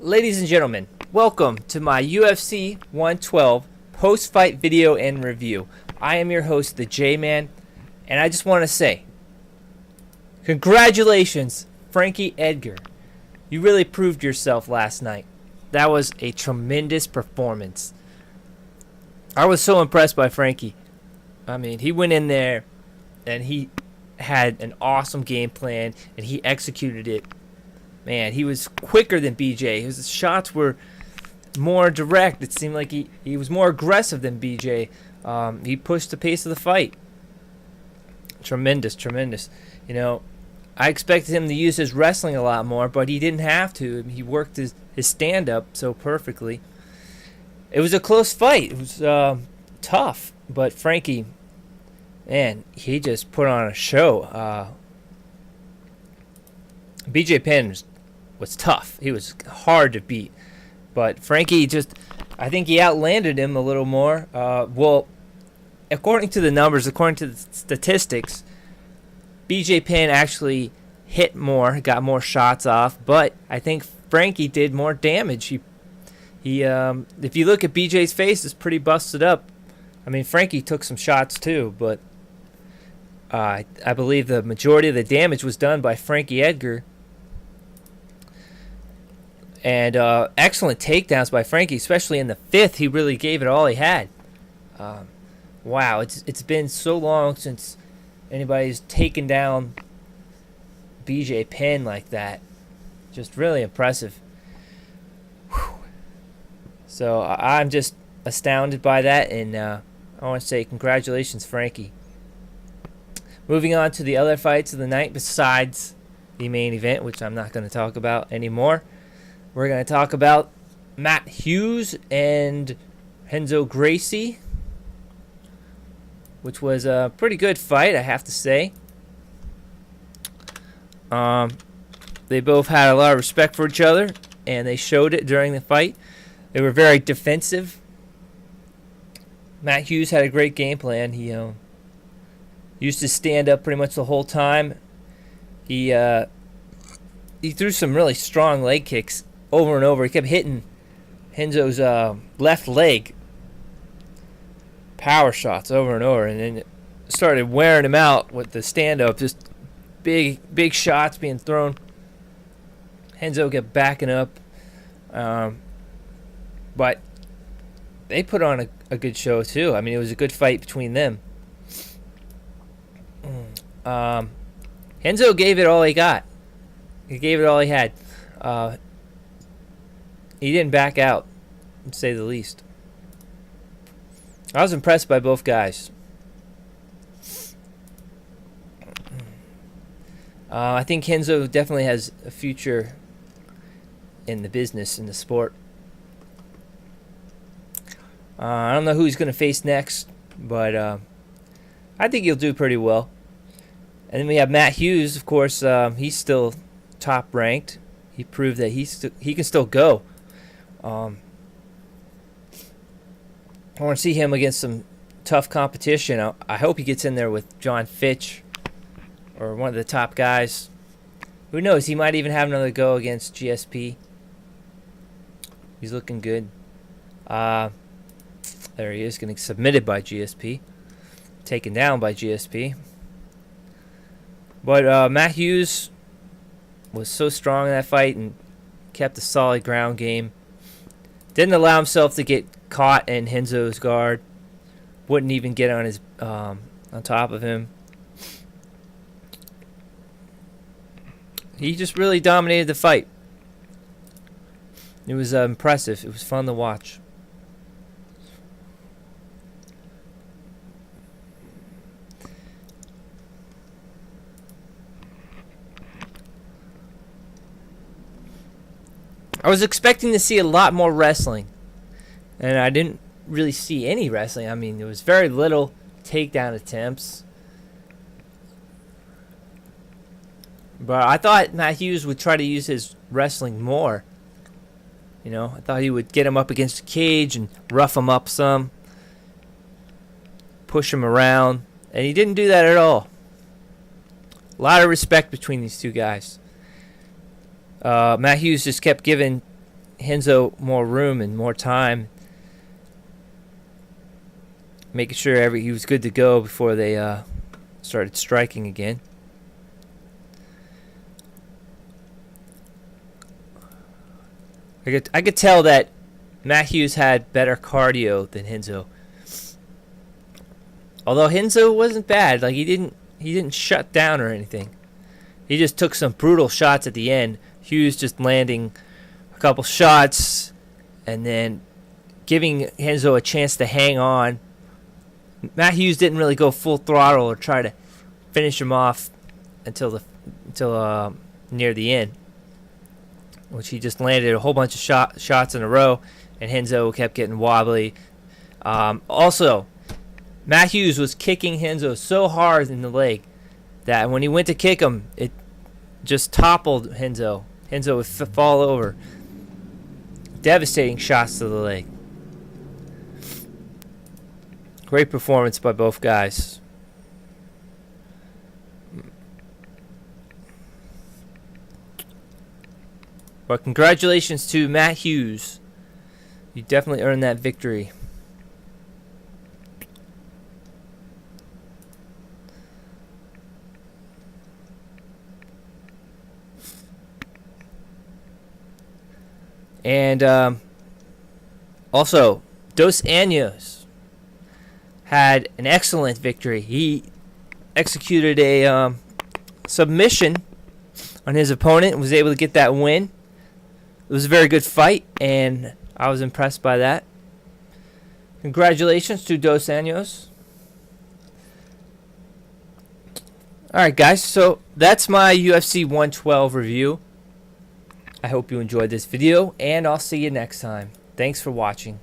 Ladies and gentlemen, welcome to my UFC 112 post-fight video and review. I am your host, the J-Man, and I just want to say, congratulations, Frankie Edgar. You really proved yourself last night. That was a tremendous performance. I was so impressed by Frankie. I mean, he went in there and he had an awesome game plan and he executed it. Man, he was quicker than BJ. His shots were more direct. It seemed like he was more aggressive than BJ. He pushed the pace of the fight. Tremendous. You know, I expected him to use his wrestling a lot more, but he didn't have to. He worked his stand-up so perfectly. It was a close fight. It was tough, but Frankie, man, he just put on a show. BJ Penn was tough. He was hard to beat. But Frankie I think he outlanded him a little more. Well, according to the numbers, according to the statistics, BJ Penn actually hit more, got more shots off, but I think Frankie did more damage. He if you look at BJ's face, it's pretty busted up. I mean, Frankie took some shots too, but I believe the majority of the damage was done by Frankie Edgar. And excellent takedowns by Frankie, especially in the fifth. He really gave it all he had. Wow, it's been so long since anybody's taken down BJ Penn like that. Just really impressive. Whew. So I'm just astounded by that, and I want to say congratulations, Frankie. Moving on to the other fights of the night besides the main event, which I'm not going to talk about anymore. We're going to talk about Matt Hughes and Renzo Gracie, which was a pretty good fight, I have to say. They both had a lot of respect for each other, and they showed it during the fight. They were very defensive. Matt Hughes had a great game plan. He used to stand up pretty much the whole time. He threw some really strong leg kicks over and over. He kept hitting Renzo's left leg. Power shots over and over, and then it started wearing him out with the stand-up. Just big shots being thrown. Renzo kept backing up. But they put on a good show, too. I mean, it was a good fight between them. Renzo gave it all he got. He gave it all he had. He didn't back out, to say the least. I was impressed by both guys. I think Renzo definitely has a future in the business, in the sport. I don't know who he's going to face next, but I think he'll do pretty well. And then we have Matt Hughes, of course. He's still top ranked. He proved that he can still go. I want to see him against some tough competition. I hope he gets in there with John Fitch or one of the top guys. Who knows? He might even have another go against GSP. He's looking good. There he is, getting submitted by GSP. Taken down by GSP. But Matt Hughes was so strong in that fight and kept a solid ground game. Didn't allow himself to get caught in Renzo's guard. Wouldn't even get on his on top of him. He just really dominated the fight. It was impressive. It was fun to watch. I was expecting to see a lot more wrestling, and I didn't really see any wrestling. I mean, there was very little takedown attempts. But I thought Matt Hughes would try to use his wrestling more. You know, I thought he would get him up against the cage and rough him up some, push him around, and he didn't do that at all. A lot of respect between these two guys. Matt Hughes just kept giving Renzo more room and more time, making sure he was good to go before they started striking again. I could tell that Matt Hughes had better cardio than Renzo. Although Renzo wasn't bad, like he didn't shut down or anything. He just took some brutal shots at the end. Hughes just landing a couple shots and then giving Renzo a chance to hang on. Matt Hughes didn't really go full throttle or try to finish him off until near the end, which he just landed a whole bunch of shots in a row, and Renzo kept getting wobbly. Also, Matt Hughes was kicking Renzo so hard in the leg that when he went to kick him, it just toppled Renzo. Renzo would fall over. Devastating shots to the leg. Great performance by both guys. But congratulations to Matt Hughes. You definitely earned that victory. And also, Dos Anjos had an excellent victory. He executed a submission on his opponent and was able to get that win. It was a very good fight, and I was impressed by that. Congratulations to Dos Anjos. Alright guys, so that's my UFC 112 review. I hope you enjoyed this video, and I'll see you next time. Thanks for watching.